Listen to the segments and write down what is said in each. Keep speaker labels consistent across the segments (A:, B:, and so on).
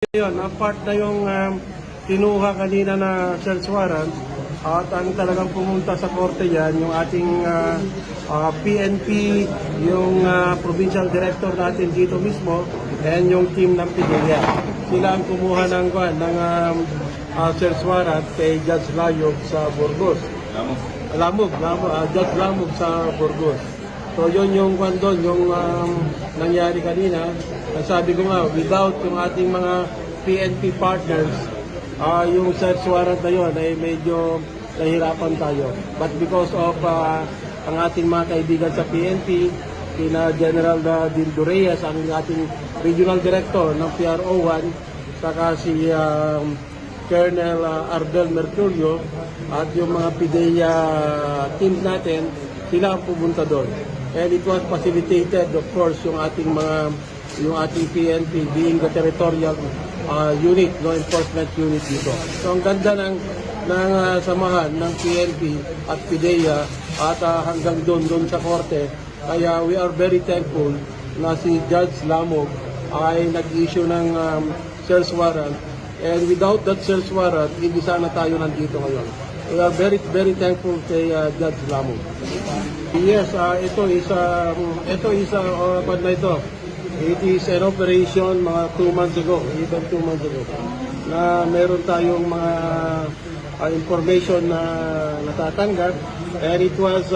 A: Yun, apart na yung kinuha kanina na search warrant at ang talagang pumunta sa korte yan, yung ating PNP, yung provincial director natin dito mismo, and yung team ng PIDEA. Sila ang kumuha ng search warrant kay Judge Layog sa Burgos. Judge Lamog sa Burgos. So yun yung doon, yung nangyari kanina. Ang sabi ko nga, without yung ating mga PNP partners, yung search warrant na yun ay medyo nahirapan tayo. But because of ang ating mga kaibigan sa PNP, kina General Dildo Reyes, ang ating regional director ng PRO1, saka si Colonel Arbel Mercurio, at yung mga PIDEA teams natin, sila ang pumunta doon. And it was facilitated, of course, yung ating PNP being the territorial unit, law enforcement unit dito. So ang ganda ng samahan ng PNP at PIDEA at hanggang doon sa korte. Kaya we are very thankful na si Judge Lamog ay nag-issue ng search warrant. And without that search warrant, hindi sana tayo nandito ngayon. We are very, very thankful kay Judge Lamog. Yes, ito is It is an operation mga 2 months ago, even 2 months ago, na meron tayong mga information na natatanggap, and it was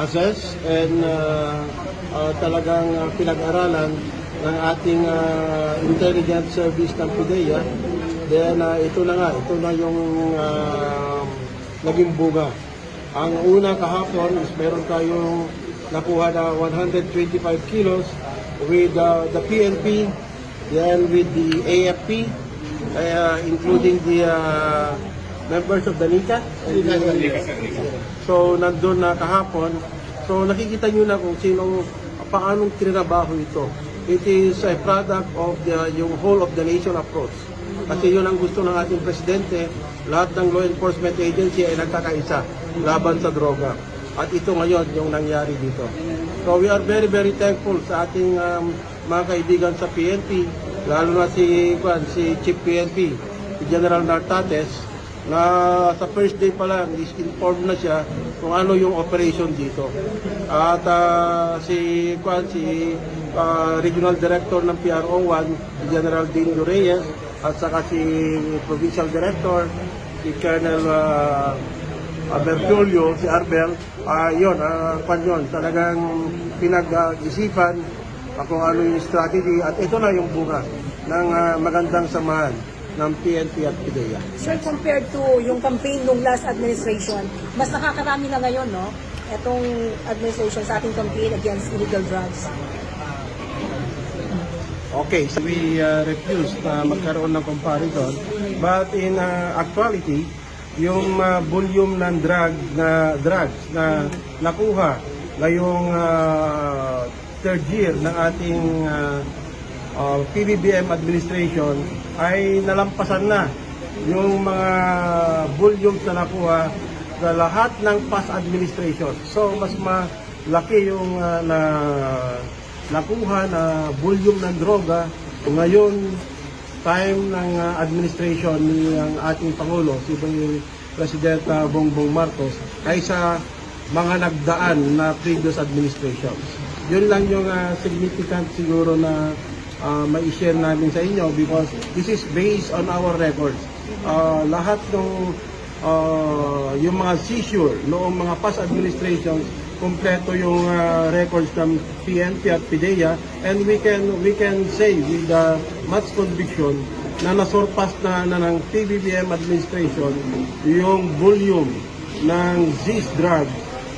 A: assessed and talagang pinag-aralan ng ating intelligence service ng PIDEA. Then ito na yung naging bunga. Ang una kahapon is meron tayong nakuha na 125 kilos with the PNP, then with the AFP, including the members of the NICA. So, nandun na kahapon. So, nakikita nyo na kung paanong trinabaho ito. It is a product of yung whole of the nation approach. Kasi yun ang gusto ng ating presidente, lahat ng law enforcement agency ay nagkakaisa laban sa droga. At ito ngayon yung nangyari dito. So we are very, very thankful sa ating mga kaibigan sa PNP, lalo na si Chief PNP, si General Nartates, na sa first day pa lang is informed na siya kung ano yung operation dito. At si Regional Director ng PRO1, si General Dildo Reyes, at saka si Provincial Director, si Colonel Mercurio, si Arbel, yun, talagang pinag-isipan kung ano yung strategy, at ito na yung bunga ng magandang samahan ng PNP at PIDEA.
B: Sir, compared to yung campaign nung last administration, mas nakakarami na ngayon, no? Itong administration sa ating campaign against illegal drugs.
A: Okay, so we refused na magkaroon ng comparison, but in actuality, yung volume ng drugs na nakuha ngayong third year ng ating PBBM administration ay nalampasan na yung mga volumes na nakuha sa lahat ng past administration. So mas malaki yung nakuha na volume ng droga ngayon time ng administration ni ang ating Pangulo, si President Bongbong Marcos, kaysa mga nagdaan na previous administrations. Yun lang yung significant siguro na ma-share namin sa inyo because this is based on our records. Lahat ng yung mga seizure noong mga past administrations, kompleto yung records ng PNP at PIDEA, and we can say with much conviction na nasurpass na ng PBBM administration yung volume ng these drugs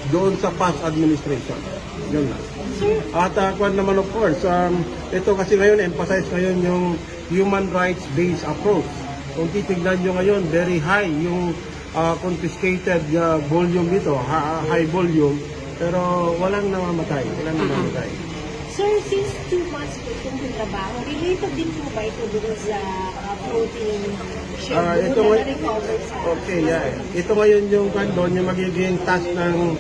A: doon sa past administration. Yun lang. At naman of course, ito kasi ngayon, emphasize ngayon yung human rights-based approach. Kung titignan nyo ngayon, very high yung confiscated volume nito, high volume, pero walang namamatay.
B: Sir, since 2 months po itong trabaho, related din po ba ito doon sa protein share na recover sa...
A: Okay, yeah. Ito ngayon yung magiging task ng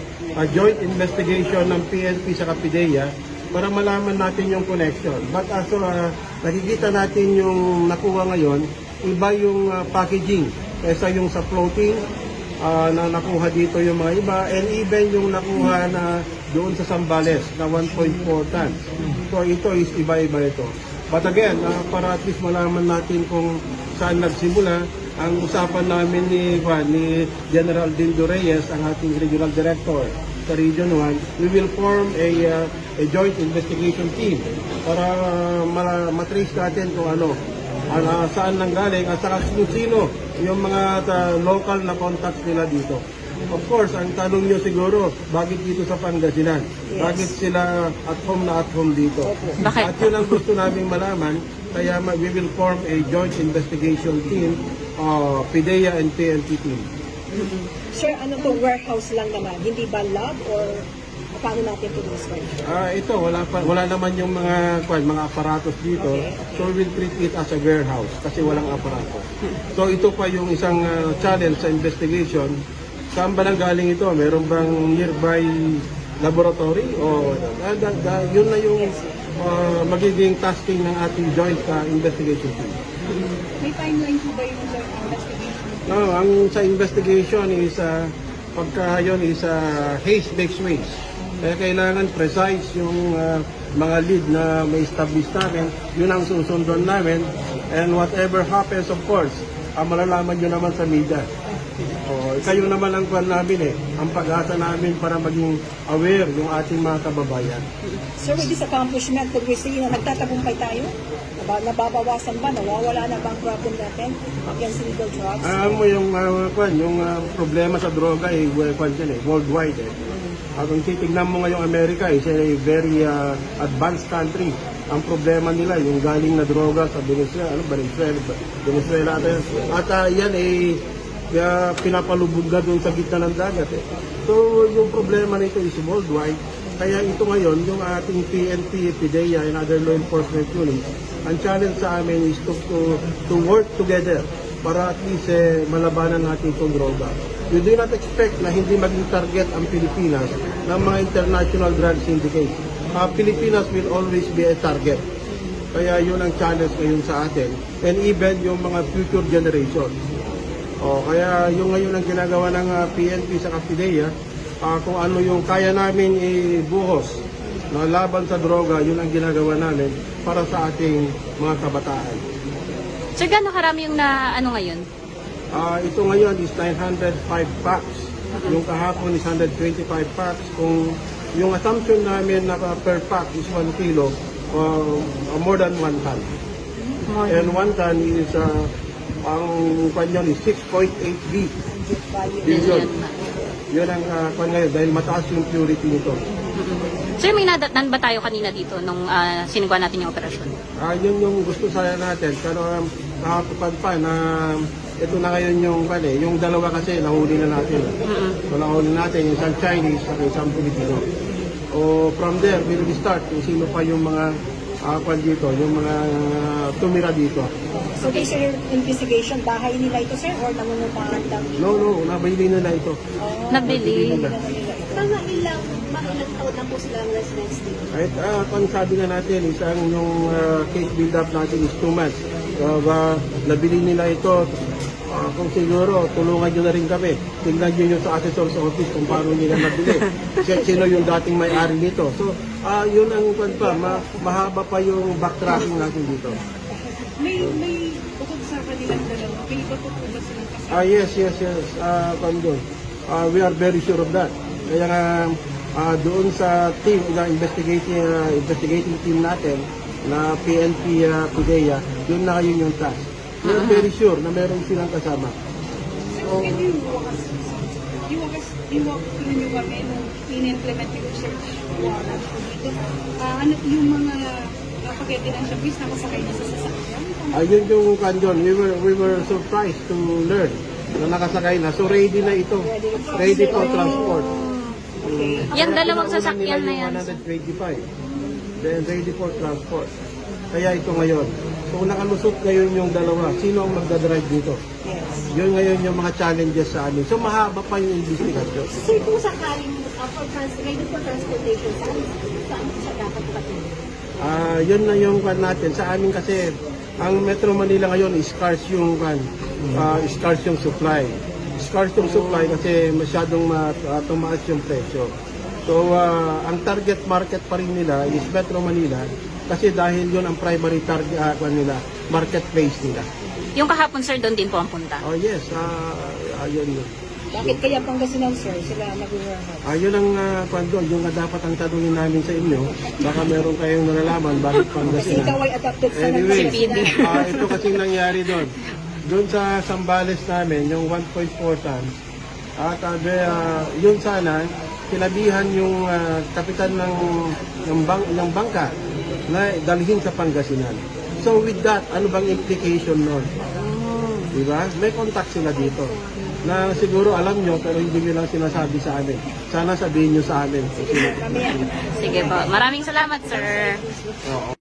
A: joint investigation ng PNP sa PIDEA para malaman natin yung connection. But as nakikita natin yung nakuha ngayon, iba yung packaging kaysa yung sa floating na nakuha dito yung mga iba, and even yung nakuha na doon sa Zambales na 1.4 tons. So ito is iba-iba ito. But again, para at least malaman natin kung saan nagsimula, ang usapan namin ni General Dindo Reyes, ang ating regional director sa Region 1, we will form a joint investigation team para matrace natin kung saan nanggaling at saka sino yung mga local na contacts nila dito. Of course, ang tanong nyo siguro, bakit dito sa Pangasinan?
B: Yes.
A: Bakit sila at home dito?
C: Bakit?
A: At yun ang gusto namin malaman, kaya we will form a joint investigation team, PIDEA and PNP team.
B: Sir, ano to, warehouse lang naman? Hindi ba lab or paano natin ito describe?
A: Ito, wala naman yung mga aparatos dito.
B: Okay.
A: So we will treat it as a warehouse kasi walang aparatos. So ito pa yung isang challenge sa investigation. Saan ba nang galing ito? Meron bang nearby laboratory? O yun na yung magiging tasking ng ating joint investigation team.
B: May timeline po ba yung investigation?
A: No, ang sa investigation is pagka yun is haste makes waste. Kaya kailangan precise yung mga lead na may establish namin. Yun ang susundon namin. And whatever happens, of course, malalaman nyo naman sa media. Kayo naman ang kwan namin ang pag-asa namin para maging aware yung ating mga kababayan.
B: Sir, with this accomplishment, could we say na nagtatagumpay tayo? Nababawasan ba? Nawawala na ba ang problem natin against illegal drugs?
A: Mo yung problema sa droga worldwide. At kung titignan mo ngayong Amerika, is a very advanced country. Ang problema nila, yung galing na droga sa Venezuela. At yan pinapalubog na doon sa gitna ng dagat. So yung problema nito is worldwide. Kaya ito ngayon, yung ating PNP, PIDEA, and other law enforcement units, ang challenge sa amin is to work together para at least malabanan natin itong droga. We do not expect na hindi maging target ang Pilipinas ng mga international drug syndicates. Pilipinas will always be a target. Kaya yun ang challenge ngayon sa atin. And even yung mga future generation. Kaya yung ngayon ang ginagawa ng PNP sa PIDEA, kung ano yung kaya namin ibuhos na laban sa droga, yun ang ginagawa namin para sa ating mga kabataan.
C: Sir, gaano karami yung ngayon?
A: Ito ngayon is 905 packs. Yung kahapon is 125 packs. Kung yung assumption namin na per pack is 1 kilo, more than 1 ton. And 1 ton is ang kanyan is 6.8 billion. Yun ang ngayon dahil mataas yung purity nito.
C: Sir, may nadatnan ba tayo kanina dito nung sinagawa natin yung operasyon?
A: Yun yung gusto sana natin. Pero kahapon pa na ito na ngayon yung dalawa kasi nahuli na natin. So nahuli natin yung isang Chinese at isang Filipino. From there, we will start kung sino pa yung mga dito, yung mga tumira dito.
B: So based on your investigation, bahay nila ito, sir, or nangungupahan lang?
A: No, nabili nila ito.
C: Nabili.
B: Mga ilang taon na po silang residents dito?
A: Kahit kung sabi nga natin, isang yung case build-up natin is 2 months. So, nabili nila ito. Kung siguro, tulungan nyo na rin kami. Tingnan nyo yung sa assessor's office kung paano nila nabili. Sino yung dating may-ari nito. So, yun ang mahaba pa yung backtracking natin dito.
B: May bukod sa kanilang dalawa, may iba po ba silang kasama?
A: Yes. We are very sure of that. Kaya nga, doon sa team, investigating team natin, na PNP, PIDEA, yun na ngayon yung task. We are very sure na meron silang kasama.
B: So, can you walk through kami nung in-implement yung search warrant po dito? Ano yung mga pag-evidential base na kasakay na sa sasakyan?
A: Ayun yung kanyon. We were surprised to learn na nakasakay na. So ready na ito. Ready for transport.
B: Okay.
C: Yan dalawang
A: Kaya
C: sasakyan na
A: una
C: yan.
A: nila yung 125. Then ready for transport. Kaya ito ngayon. So kung nakalusot ngayon yung dalawa, sino ang magdadrive dito?
B: Yes.
A: Yun ngayon yung mga challenges sa amin. So mahaba pa yung investigation.
B: Sir, kung sakaling ready for transportation, saan Saan sa dapat patuloy?
A: Yun na yung kwan natin. Sa amin kasi, ang Metro Manila ngayon is scarce yung scarce yung supply. Scarce yung supply kasi masyadong tumaas yung presyo. So, ang target market pa rin nila is Metro Manila kasi dahil yun ang primary target nila, marketplace nila.
C: Yung kahapon, sir, doon din po ang punta.
A: Oh yes, ayun yun.
B: Bakit kaya Pangasinan, sir, sila nag-warehouse?
A: Yun ang doon, yung dapat ang tanungin namin sa inyo. Baka meron kayong nalalaman bakit
B: Kasi
A: Pangasinan.
B: ikaw ay adapted sa
A: Anyway,
B: Pangasinan.
A: ito kasing nangyari doon. Doon sa Sambales namin, yung 1.4 tons, at yun sana, kinabihan yung kapitan ng bangka na dalhin sa Pangasinan. So with that, ano bang implication nun? Diba? May contact sila dito na siguro alam nyo pero hindi nyo lang sinasabi sa amin. Sana sabihin nyo sa amin.
C: Sige po. Maraming salamat, sir.
A: Oo.